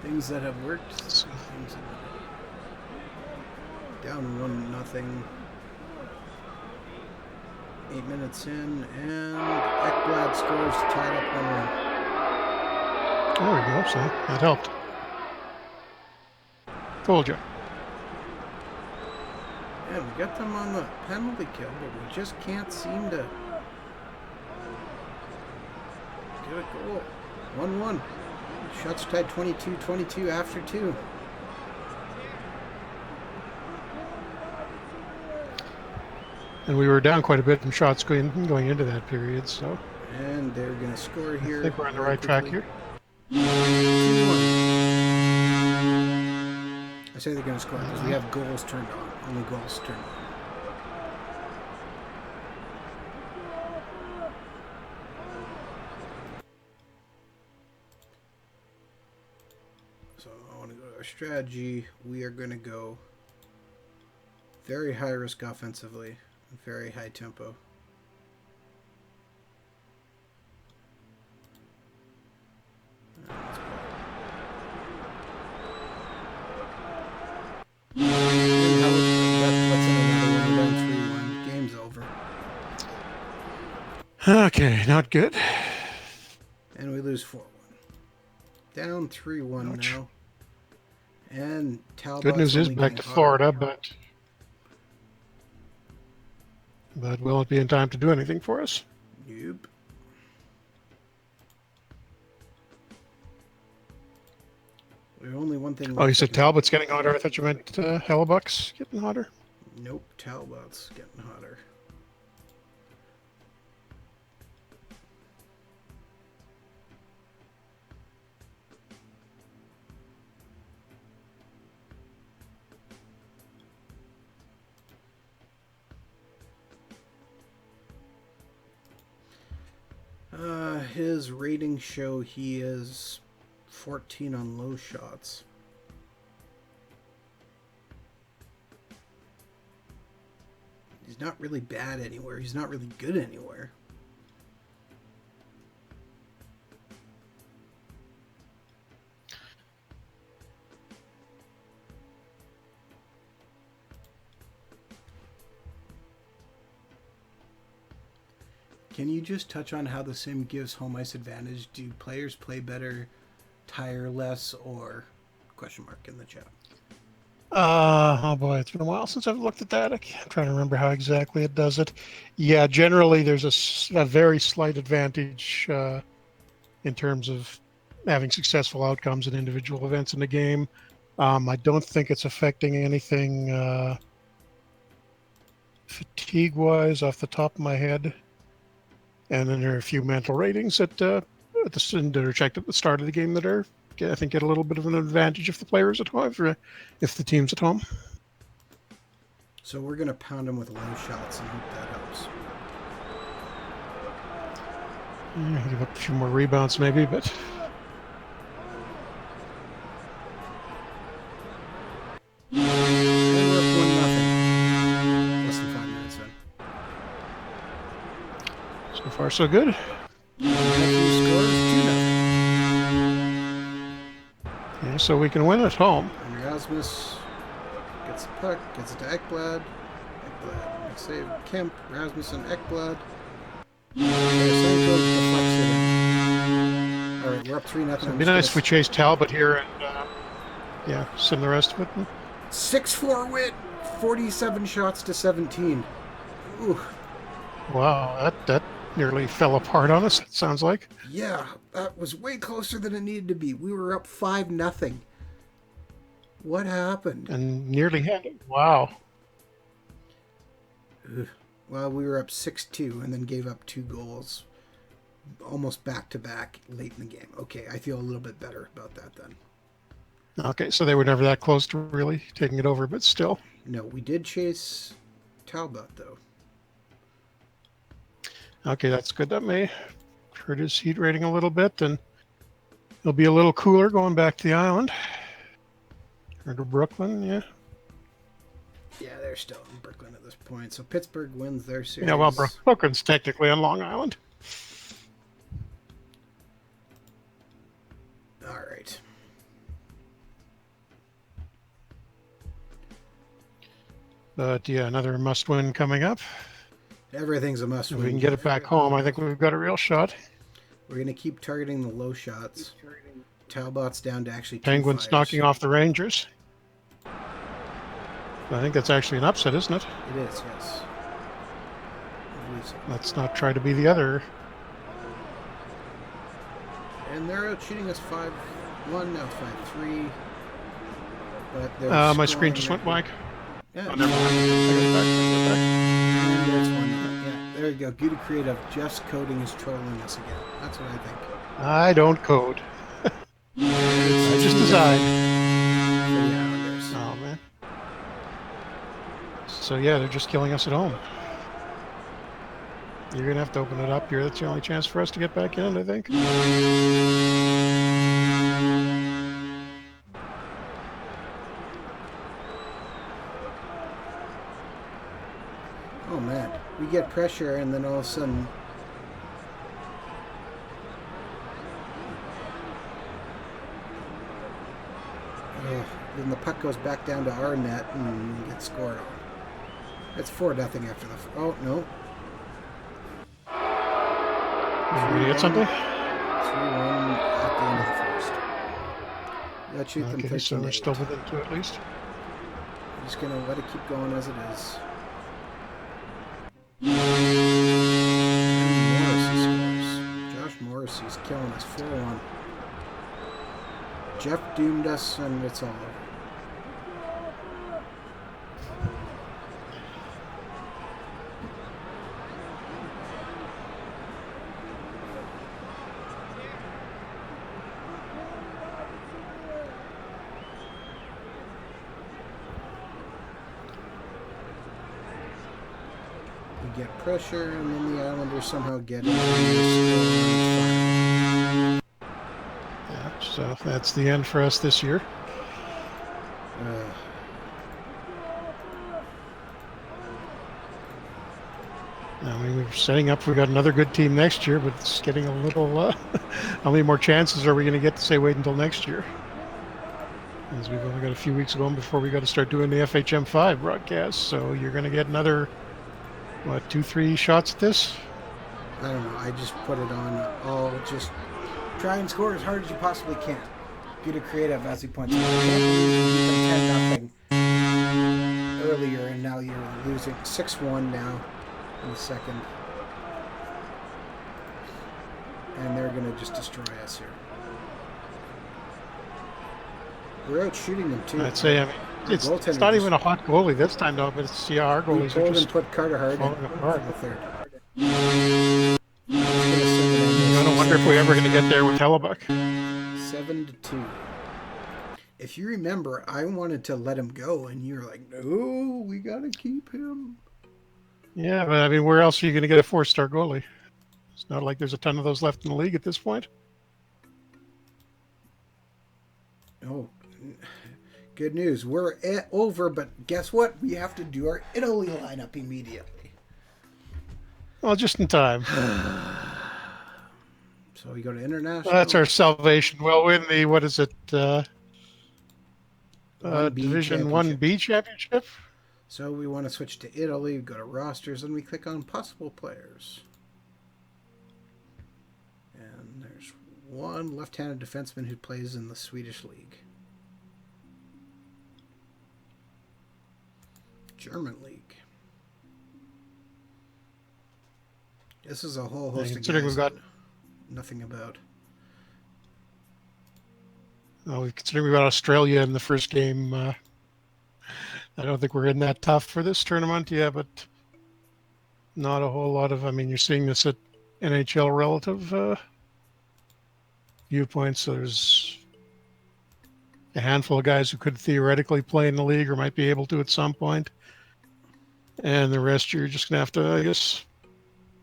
Things that have worked. Things that down 1-0. 8 minutes in, and Ekblad scores to tie it up 1-1. There we go. So that helped. Told you. Yeah, we got them on the penalty kill, but we just can't seem to get a goal. 1-1. Shots tied 22-22 after 2. And we were down quite a bit in shots going into that period, so. And they're going to score here. I think we're on the right track here. 2-1. I say they're going to score because we have goals turned on. Only goals turned on. So I want to go to our strategy. We are going to go very high risk offensively, very high tempo. Game's over. Okay, not good. And we lose 4-1. Down 3-1 now. And Talbot's good news is back to Florida, but will it be in time to do anything for us? Nope. We're only one thing. Oh, you said Talbot's getting hotter. I thought you meant Hellebuck's getting hotter. Nope, Talbot's getting hotter. His ratings show he is 14 on low shots. He's not really bad anywhere. He's not really good anywhere. Can you just touch on how the sim gives home ice advantage? Do players play better, tire less, or question mark in the chat? Oh boy, it's been a while since I've looked at that. I'm trying to remember how exactly it does it. Yeah, generally there's a very slight advantage in terms of having successful outcomes in individual events in the game. I don't think it's affecting anything fatigue-wise off the top of my head. And then there are a few mental ratings that are checked at the start of the game that are, I think, get a little bit of an advantage if the player's at home, if the team's at home. So we're going to pound them with low shots and hope that helps. Give up a few more rebounds maybe, but... And we're up 1-0. Less than 5 minutes in. So far, so good. Matthew scores 2-0. Yeah, so we can win at home. And Rasmus gets the puck, gets it to Ekblad. Ekblad makes save. Kemp, Rasmussen, Ekblad. Tarasenko deflects it in. All right, we're up 3-0. So it'd I'm be just nice gonna if we chased Talbot here and yeah, send the rest of it. 6-4 win. 47 shots to 17. Ooh. Wow, that nearly fell apart on us. It sounds like. Yeah, that was way closer than it needed to be. We were up 5-0. What happened? And nearly had it. Wow. Ugh. Well, we were up 6-2 and then gave up 2 goals almost back to back late in the game. Okay, I feel a little bit better about that then. Okay, so they were never that close to really taking it over, but still. No, we did chase Talbot though. Okay, that's good. That may hurt his heat rating a little bit, and it'll be a little cooler going back to the island. Or to Brooklyn, yeah. Yeah, they're still in Brooklyn at this point. So Pittsburgh wins their series. Yeah, well, Brooklyn's technically on Long Island. All right. But yeah, another must-win coming up. Everything's a must If win. we can get it back home, I think we've got a real shot. We're going to keep targeting the low shots. Talbot's down to actually 2 Penguins fires. knocking off the Rangers. I think that's actually an upset, isn't it? It is, yes. I believe so. Let's not try to be the other. And they're out shooting us 5-1, now it's 5-3. But they're My screen scoring just went at- blank. Yeah, Oh, never mind. I got it back. I got it and there's 1-0. Yeah, there you go. Good creative. Jeff's coding is trolling us again. That's what I think. back. I don't code. I just design. For the Islanders. Oh, man. So, yeah, they're just killing us at home. You're going to have to open it up here. That's the only chance for us to get back in, I think. Oh man, we get pressure and then all of a sudden. Then the puck goes back down to our net and gets scored on. It's 4-0 after the. Oh no. Are we going to get something? 3-1 at the end of the first. Let's shoot them Okay, 13 so to we're 8. still within 2 at least. I'm just gonna let it keep going as it is. Morrissey scores. Josh Morrissey's killing us 4-1. Jeff doomed us and it's all over. We get pressure, and then the Islanders somehow get it. Yeah, so that's the end for us this year. I mean, we're setting up. We got another good team next year, but it's getting a little. How many more chances are we going to get to say wait until next year? As we've only got a few weeks going before we got to start doing the FHM5 broadcast. So you're going to get another, what, 2-3 shots at this? I don't know. I just put it on. I'll just try and score as hard as you possibly can. Get a creative, as he points out. I can't believe you beat them 10-0 earlier, and now you're losing 6-1 now in the second. And they're going to just destroy us here. We're out shooting them too. I'd say, I mean, it's not even a hot goalie this time, though, but it's, yeah, our We goalies are pulled just and put Carter Hard falling in apart. the third. I don't wonder if we're ever going to get there with Hellebuck. 7-2. If you remember, I wanted to let him go, and you were like, "No, we gotta keep him." Yeah, but I mean, where else are you going to get a 4-star goalie? It's not like there's a ton of those left in the league at this point. Oh, good news. We're over, but guess what? We have to do our Italy lineup immediately. Well, just in time. So we go to international. Well, that's our salvation. We'll win the, what is it, 1B Division championship. 1B championship? So we want to switch to Italy, go to rosters, and we click on possible players. one left-handed defenseman who plays in the Swedish league. German league. This is a whole host of guys we've got nothing about. Considering we got Australia in the first game, I don't think we're in that tough for this tournament. Yeah, but not a whole lot of. I mean, you're seeing this at NHL relative viewpoints. So there's a handful of guys who could theoretically play in the league or might be able to at some point, and the rest you're just gonna have to, I guess,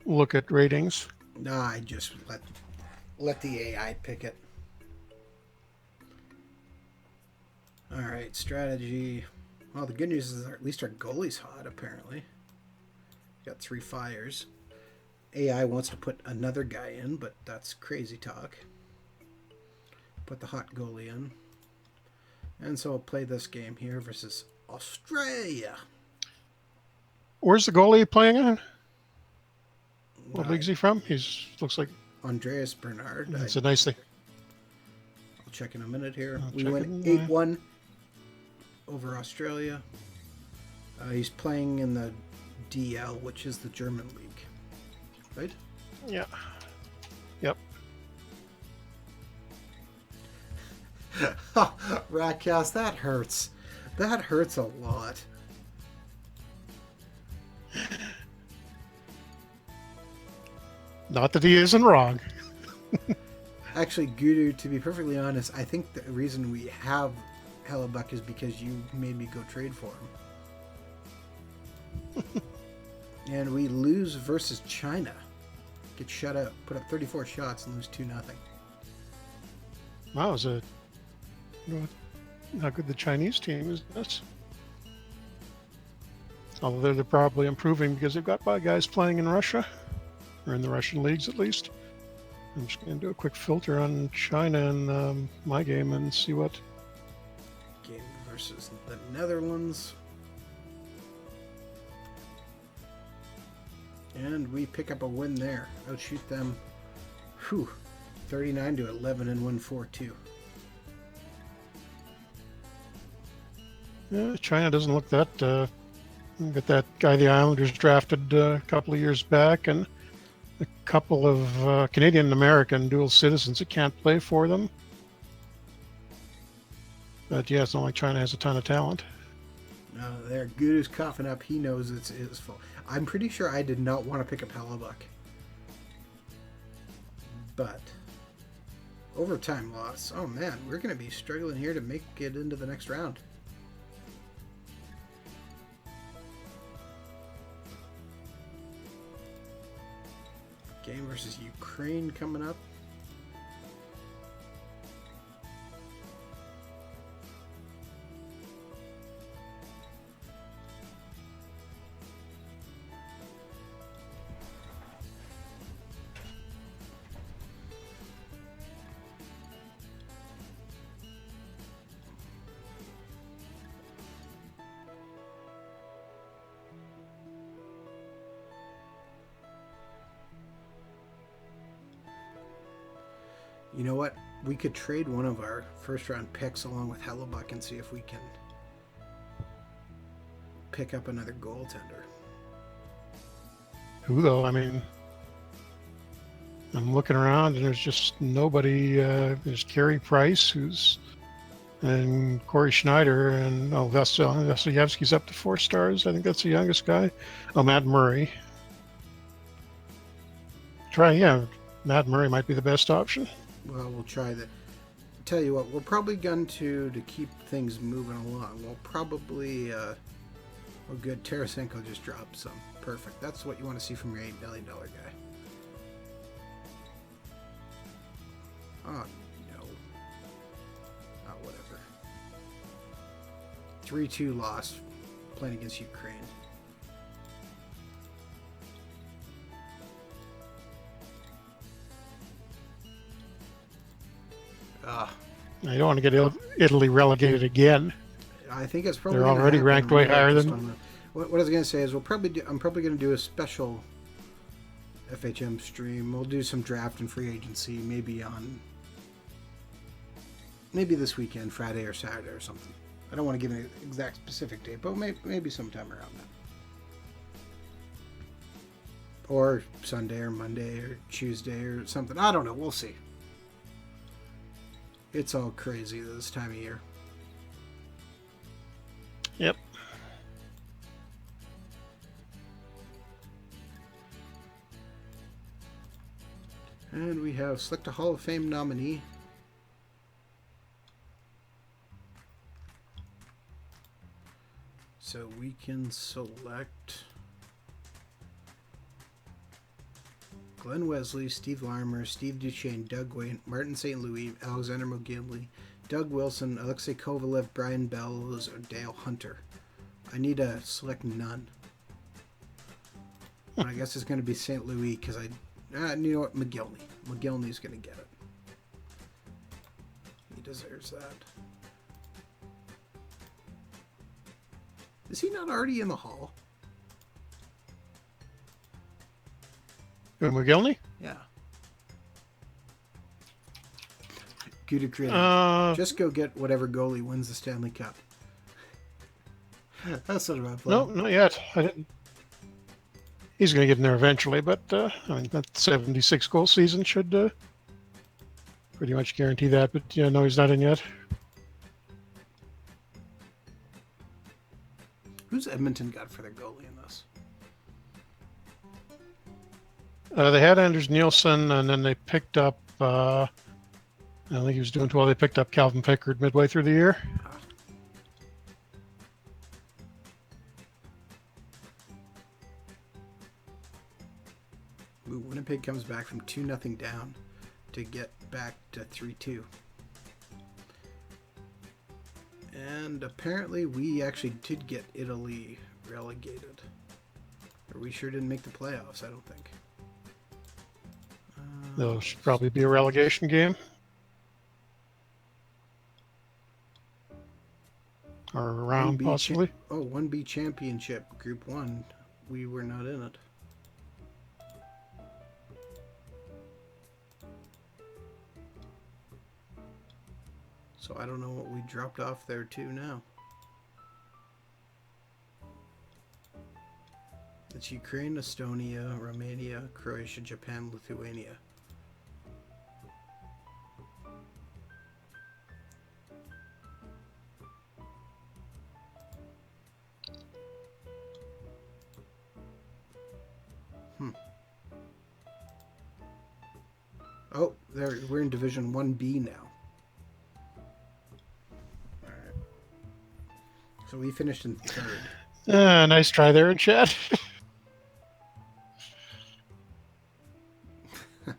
look at ratings. No, I just let the AI pick it. All right, strategy. Well, the good news is at least our goalie's hot, apparently. Got 3 fires. AI wants to put another guy in, but that's crazy talk. Put the hot goalie in. And so I'll play this game here versus Australia. Where's the goalie playing in? What league's he from? Looks like Andreas Bernard. That's a nice thing. I'll check in a minute here. We went 8-1 over Australia. He's playing in the DL, which is the German league. Right? Yeah. Yep. Ratcast, that hurts. That hurts a lot. Not that he isn't wrong. Actually, Gudu, to be perfectly honest, I think the reason we have Hellebuck is because you made me go trade for him. And we lose versus China. Get shut out. Put up 34 shots and lose 2-0. Wow, how good the Chinese team is. This. Although they're probably improving because they've got guys playing in Russia, or in the Russian leagues at least. I'm just going to do a quick filter on China and my game and see what. Game versus the Netherlands. And we pick up a win there. Outshoot them. 39-11 and win 4-2. Yeah, China doesn't look that. Got that guy the Islanders drafted a couple of years back, and a couple of Canadian-American dual citizens that can't play for them. But yeah, it's not like China has a ton of talent. No, there. Gudu's coughing up. He knows it's his fault. I'm pretty sure I did not want to pick up Hellebuck. But overtime loss. Oh man, we're going to be struggling here to make it into the next round. Game versus Ukraine coming up. You know what? We could trade one of our first round picks along with Hellebuck and see if we can pick up another goaltender. Who though? I mean, I'm looking around and there's just nobody. There's Carey Price, and Corey Schneider, and Vasilevsky's up to 4 stars. I think that's the youngest guy. Oh, Matt Murray. Matt Murray might be the best option. Well, we'll try that. Tell you what, we're probably going to keep things moving along. We'll probably, oh good, Tarasenko just dropped some. Perfect. That's what you want to see from your $8 million guy. Oh, no. Oh, whatever. 3-2 loss playing against Ukraine. I don't want to get Italy relegated again. I think it's probably they're already ranked way higher than. What I was going to say is I'm probably going to do a special FHM stream. We'll do some draft and free agency maybe on maybe this weekend, Friday or Saturday or something. I don't want to give an exact specific date, but maybe sometime around that. Or Sunday or Monday or Tuesday or something. I don't know. We'll see. It's all crazy this time of year. Yep. And we have select a Hall of Fame nominee. So we can select Glenn Wesley, Steve Larmer, Steve Duchesne, Doug Waite, Martin St. Louis, Alexander McGinley, Doug Wilson, Alexei Kovalev, Brian Bellows, or Dale Hunter. I need to select none. But I guess it's going to be St. Louis because you know what? McGinley. McGinley's going to get it. He deserves that. Is he not already in the hall? McGillney? Yeah. Gouda Creative. Just go get whatever goalie wins the Stanley Cup. That's what I'm playing. No, not yet. I didn't. He's going to get in there eventually, but I mean, that 76-goal season should pretty much guarantee that. But yeah, no, he's not in yet. Who's Edmonton got for their goalie in this? They had Anders Nielsen, and then they picked up, I don't think he was doing too well. They picked up Calvin Pickard midway through the year. Ooh, Winnipeg comes back from 2-0 down to get back to 3-2. And apparently we actually did get Italy relegated. Or we sure didn't make the playoffs, I don't think. There should probably be a relegation game. Or a round, 1B possibly. 1B championship, Group 1. We were not in it. So I don't know what we dropped off there to now. It's Ukraine, Estonia, Romania, Croatia, Japan, Lithuania. Oh, there we're in Division 1B now. All right. So we finished in third. Nice try there in chat. All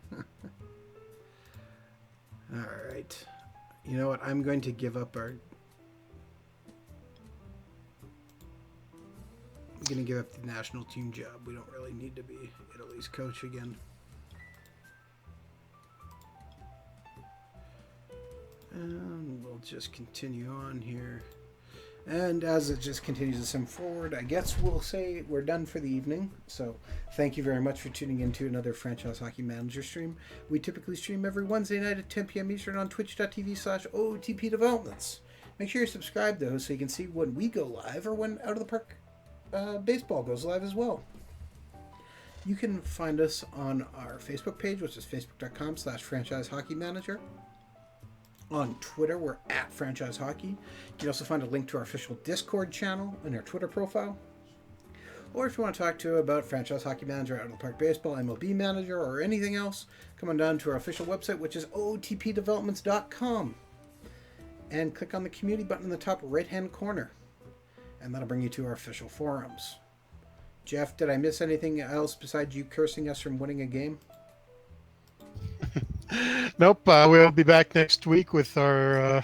right. You know what? I'm going to give up our... I'm going to give up the national team job. We don't really need to be Italy's coach again. And we'll just continue on here. And as it just continues to sim forward, I guess we'll say we're done for the evening. So thank you very much for tuning in to another Franchise Hockey Manager stream. We typically stream every Wednesday night at 10 p.m. Eastern on twitch.tv/OTP Developments. Make sure you're subscribed, though, so you can see when we go live or when Out of the Park Baseball goes live as well. You can find us on our Facebook page, which is facebook.com/Franchise Hockey Manager. On Twitter, we're at Franchise Hockey. You can also find a link to our official Discord channel in our Twitter profile. Or if you want to talk to about Franchise Hockey Manager, Out of the Park Baseball, MLB Manager, or anything else, come on down to our official website, which is otpdevelopments.com. And click on the community button in the top right-hand corner. And that'll bring you to our official forums. Jeff, did I miss anything else besides you cursing us from winning a game? Nope. We'll be back next week with our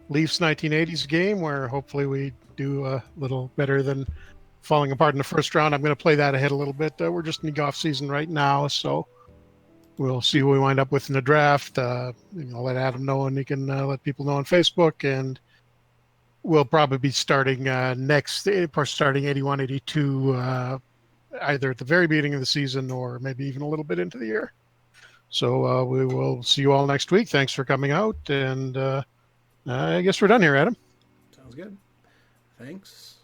Leafs 1980s game, where hopefully we do a little better than falling apart in the first round. I'm going to play that ahead a little bit. We're just in the off season right now, so we'll see what we wind up with in the draft. I'll let Adam know, and he can let people know on Facebook. And we'll probably be starting starting 81, 82, either at the very beginning of the season or maybe even a little bit into the year. So we will see you all next week. Thanks for coming out, and I guess we're done here, Adam. Sounds good. Thanks.